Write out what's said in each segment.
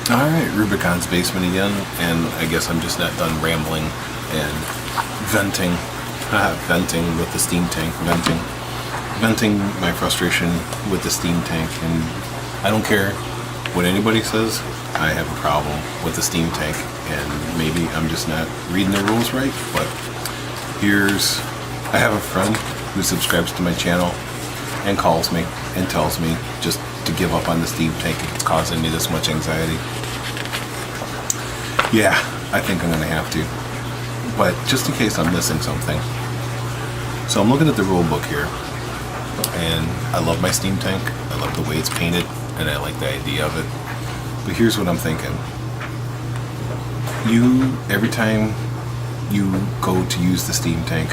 Alright, Rubicon's Basement again, and I guess I'm just not done rambling and venting. Venting with the steam tank, venting my frustration with the steam tank, and I don't care what anybody says, I have a problem with the steam tank, and maybe I'm just not reading the rules right, but I have a friend who subscribes to my channel and calls me and tells me just to give up on the steam tank if it's causing me this much anxiety. Yeah, I think I'm gonna have to. But just in case I'm missing something. So I'm looking at the rule book here, and I love my steam tank. I love the way it's painted, and I like the idea of it. But here's what I'm thinking. Every time you go to use the steam tank,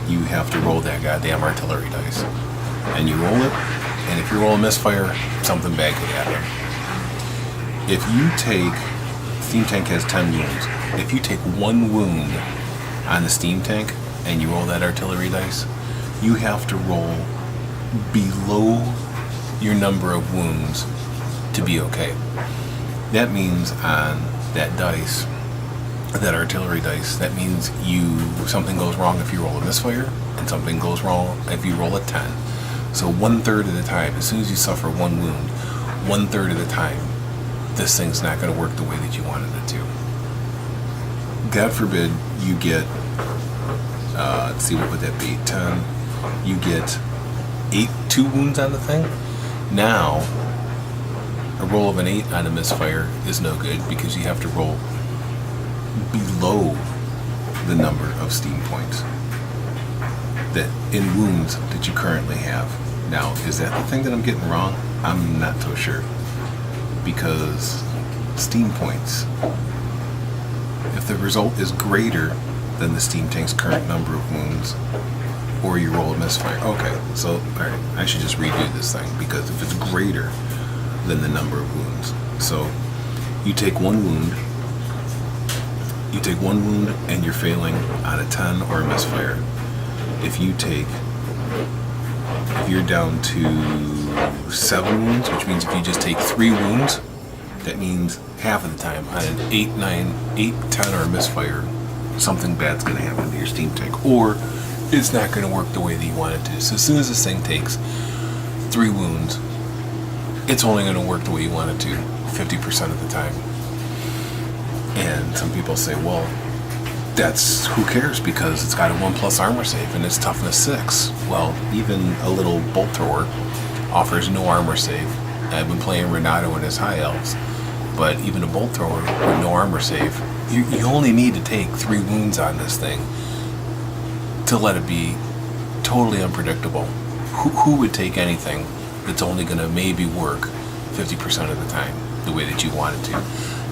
you have to roll that goddamn artillery dice. And you roll it, and if you roll a misfire, something bad could happen. If you take, steam tank has 10 wounds. If you take 1 wound on the steam tank and you roll that artillery dice, you have to roll below your number of wounds to be okay. That means on that dice, that artillery dice, that means something goes wrong if you roll a misfire, and something goes wrong if you roll a 10. So 1/3 of the time, as soon as you suffer 1 wound, 1/3 of the time, this thing's not going to work the way that you wanted it to. God forbid you get, let's see, what would that be? 10. You get 2 wounds on the thing. Now, a roll of an 8 on a misfire is no good because you have to roll below the number of steam points that in wounds that you currently have. Now, is that the thing that I'm getting wrong? I'm not so sure, because steam points, if the result is greater than the steam tank's current number of wounds, or you roll a misfire. Okay, so alright, I should just redo this thing, because if it's greater than the number of wounds, so you take 1 wound, and you're failing on a 10 or a misfire. If you're down to 7 wounds, which means if you just take 3 wounds, that means half of the time on an 8, 9, 8, 10 or a misfire, something bad's going to happen to your steam tank, or it's not going to work the way that you want it to. So as soon as this thing takes 3 wounds, it's only going to work the way you want it to 50% of the time. And some people say, well, that's, who cares, because it's got a 1+ armor save and it's toughness 6. Well, even a little bolt thrower offers no armor save. I've been playing Renato and his high elves, but even a bolt thrower with no armor save, you only need to take 3 wounds on this thing to let it be totally unpredictable. Who would take anything that's only going to maybe work 50% of the time the way that you want it to?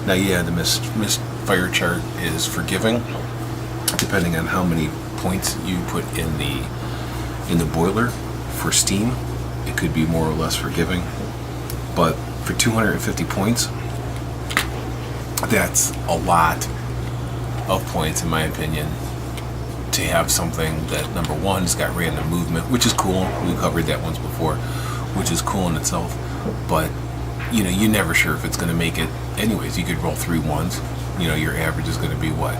Now, yeah, the misfire chart is forgiving, depending on how many points you put in the boiler for steam. It could be more or less forgiving, but for 250 points, that's a lot of points, in my opinion, to have something that, number one, has got random movement, which is cool. We covered that once before, which is cool in itself, but you're never sure if it's going to make it. Anyways, you could roll 3 ones. Your average is going to be what?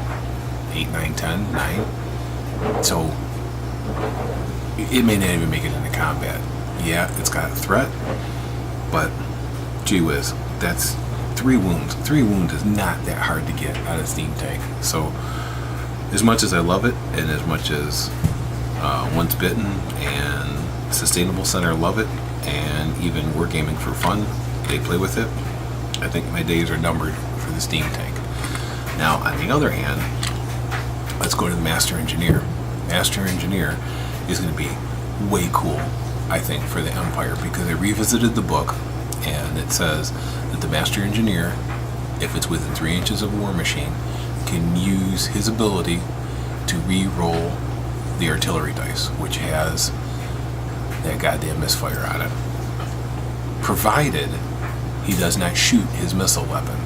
8, 9, 10, 9. So it may not even make it into combat. Yeah, it's got a threat, but gee whiz, that's 3 wounds. 3 wounds is not that hard to get out of steam tank. So as much as I love it, and as much as Once Bitten and Sustainable Center love it, and even Wargaming for Fun, they play with it, I think my days are numbered for the steam tank. Now, on the other hand, let's go to the Master Engineer. Master Engineer is going to be way cool, I think, for the Empire, because I revisited the book, and it says that the Master Engineer, if it's within 3 inches of a war machine, can use his ability to re-roll the artillery dice, which has that goddamn misfire on it, provided he does not shoot his missile weapon.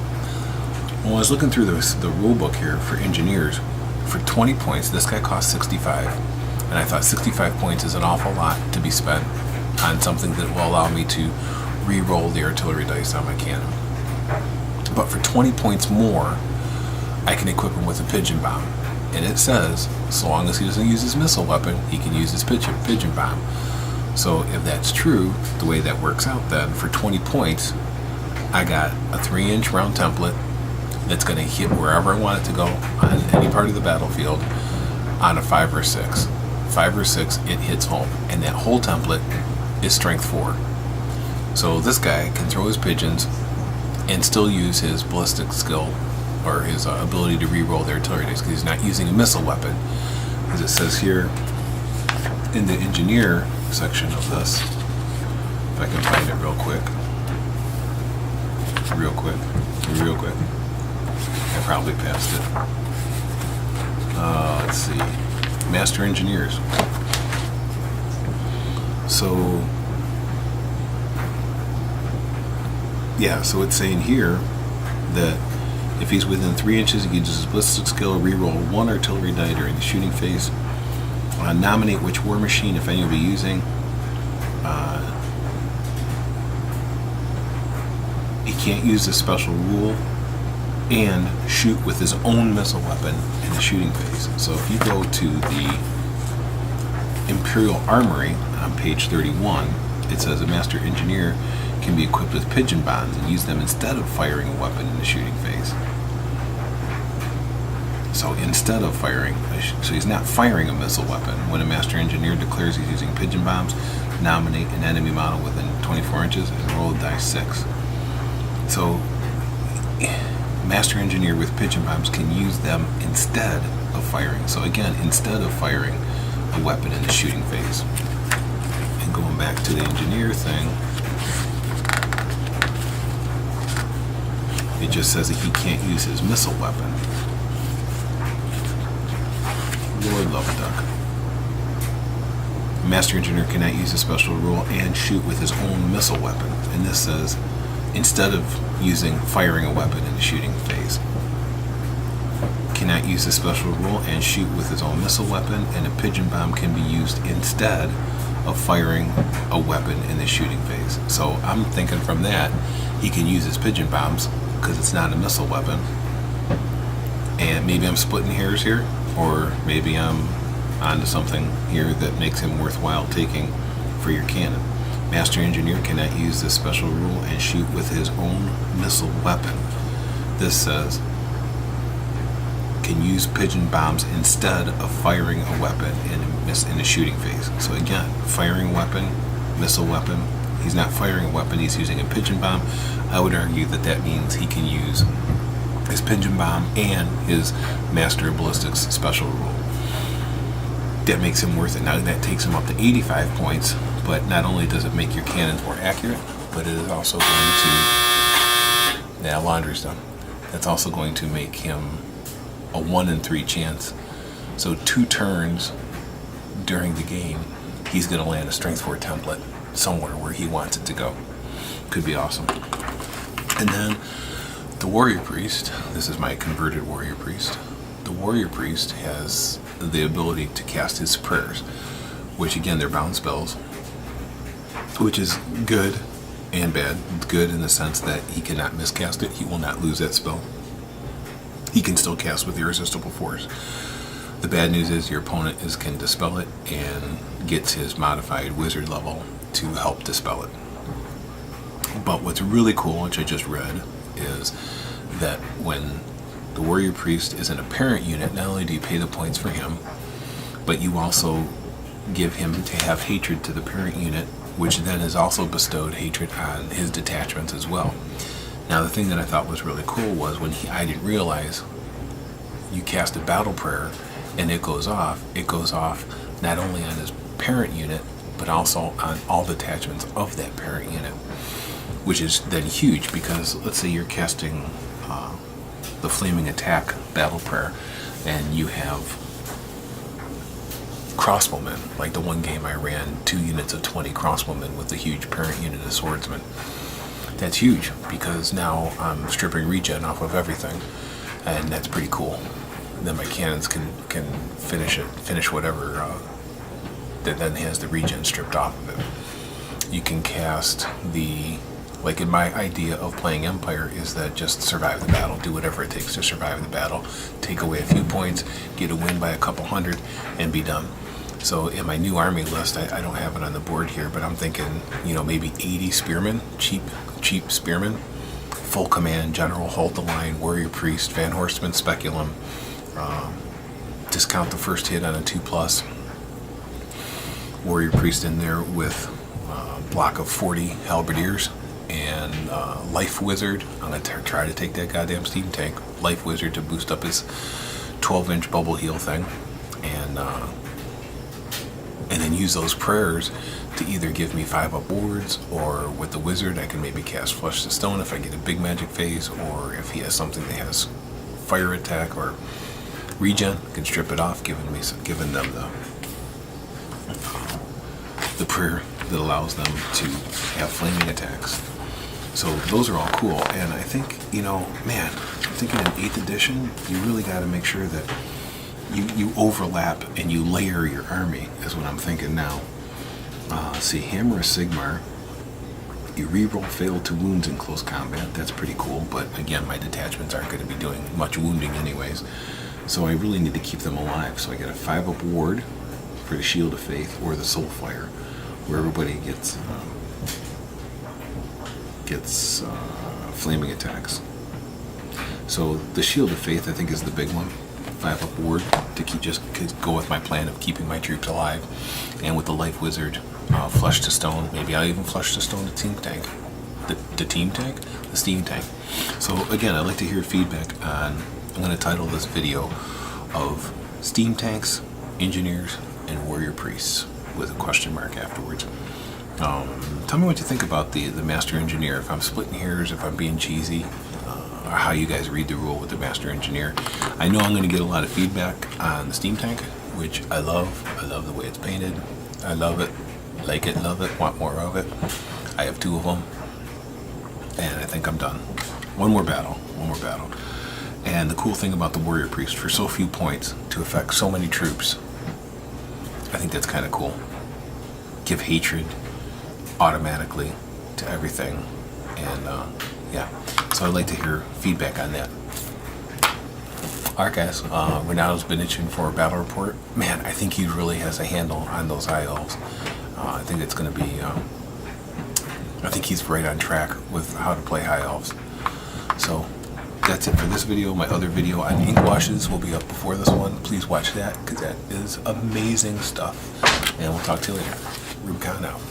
Well, I was looking through the rule book here for engineers. For 20 points, this guy costs 65, and I thought 65 points is an awful lot to be spent on something that will allow me to re-roll the artillery dice on my cannon. But for 20 points more, I can equip him with a pigeon bomb. And it says, so long as he doesn't use his missile weapon, he can use his pigeon bomb. So if that's true, the way that works out then, for 20 points, I got a 3-inch round template that's going to hit wherever I want it to go on any part of the battlefield on a 5 or 6. 5 or 6, it hits home. And that whole template is strength 4. So this guy can throw his pigeons and still use his ballistic skill or his ability to re-roll the artillery dice, because he's not using a missile weapon. As it says here in the engineer section of this, if I can find it real quick. I probably passed it. Let's see. Master Engineers. So, yeah, so it's saying here that if he's within 3 inches, he can use his ballistic skill, re-roll 1 artillery die during the shooting phase. Nominate which war machine, if any, you'll be using. He can't use the special rule and shoot with his own missile weapon in the shooting phase. So if you go to the Imperial Armory on page 31, it says a Master Engineer can be equipped with pigeon bombs and use them instead of firing a weapon in the shooting phase. So instead of firing, so he's not firing a missile weapon. When a Master Engineer declares he's using pigeon bombs, nominate an enemy model within 24 inches and roll a dice 6. So Master Engineer with pigeon bombs can use them instead of firing. So again, instead of firing a weapon in the shooting phase. And going back to the engineer thing, it just says that he can't use his missile weapon. Lord love a duck. Master Engineer cannot use a special rule and shoot with his own missile weapon. And this says, instead of firing a weapon in the shooting phase. Cannot use a special rule and shoot with his own missile weapon, and a pigeon bomb can be used instead of firing a weapon in the shooting phase. So I'm thinking from that, he can use his pigeon bombs because it's not a missile weapon. And maybe I'm splitting hairs here, or maybe I'm onto something here that makes him worthwhile taking for your cannon. Master Engineer cannot use this special rule and shoot with his own missile weapon. This says, can use pigeon bombs instead of firing a weapon in a shooting phase. So again, firing a weapon, missile weapon. He's not firing a weapon, he's using a pigeon bomb. I would argue that that means he can use his pigeon bomb and his Master of Ballistics special rule. That makes him worth it. Now that takes him up to 85 points, but not only does it make your cannons more accurate, but it is also going to, now laundry's done. That's also going to make him a 1 in 3 chance. So 2 turns during the game, he's going to land a strength 4 template somewhere where he wants it to go. Could be awesome. And then the Warrior Priest, this is my converted Warrior Priest. The Warrior Priest has the ability to cast his prayers, which again, they're bound spells, which is good and bad. Good in the sense that he cannot miscast it. He will not lose that spell. He can still cast with irresistible force. The bad news is your opponent can dispel it and gets his modified wizard level to help dispel it. But what's really cool, which I just read, is that when the Warrior Priest is an apparent unit, not only do you pay the points for him, but you also give him to have hatred to the parent unit, which then is also bestowed hatred on his detachments as well. Now the thing that I thought was really cool was when I didn't realize you cast a battle prayer and it goes off not only on his parent unit, but also on all detachments of that parent unit, which is then huge because let's say you're casting the Flaming Attack battle prayer and you have crossbowmen, like the one game I ran 2 units of 20 crossbowmen with a huge parent unit of swordsmen. That's huge because now I'm stripping regen off of everything, and that's pretty cool. And then my cannons can finish whatever that then has the regen stripped off of it. You can cast the Like in my idea of playing Empire is that just survive the battle, do whatever it takes to survive the battle, take away a few points, get a win by a couple hundred, and be done. So in my new army list, I don't have it on the board here, but I'm thinking, maybe 80 spearmen, cheap spearmen, full command, general, hold the line, warrior priest, Van Horstman, speculum, discount the first hit on a 2+, warrior priest in there with a block of 40 halberdiers, and life wizard. I'm going to try to take that goddamn steam tank, life wizard, to boost up his 12-inch bubble heal thing, and then use those prayers to either give me 5-up wards, or with the wizard I can maybe cast Flush to Stone if I get a big magic phase, or if he has something that has fire attack or regen, I can strip it off, giving them the prayer that allows them to have flaming attacks. So those are all cool, and I think, man, I'm thinking in 8th edition, you really got to make sure that you overlap and you layer your army, is what I'm thinking now. See, Hammer of Sigmar, you reroll fail 2 wounds in close combat. That's pretty cool, but again, my detachments aren't going to be doing much wounding anyways, so I really need to keep them alive. So I get a 5-up ward for the Shield of Faith or the Soulfire, where everybody gets flaming attacks. So the Shield of Faith, I think, is the big one. 5-up ward to just go with my plan of keeping my troops alive, and with the life wizard, Flush to Stone. Maybe I'll even Flush to Stone the team tank, the steam tank. So again, I'd like to hear feedback on. I'm going to title this video of steam tanks, engineers, and warrior priests with a question mark afterwards. Tell me what you think about the master engineer. If I'm splitting hairs, if I'm being cheesy, or how you guys read the rule with the master engineer. I know I'm going to get a lot of feedback on the steam tank, which I love. I love the way it's painted. I love it, like it, love it, want more of it. I have 2 of them, and I think I'm done. One more battle. And the cool thing about the warrior priest, for so few points to affect so many troops, I think that's kind of cool. Give hatred automatically to everything, and yeah. So I'd like to hear feedback on that. Alright guys, Ronaldo's been itching for a battle report. Man, I think he really has a handle on those high elves. I think it's going to be, I think he's right on track with how to play high elves. So that's it for this video. My other video on ink washes will be up before this one. Please watch that, because that is amazing stuff. And we'll talk to you later. Rubicon out.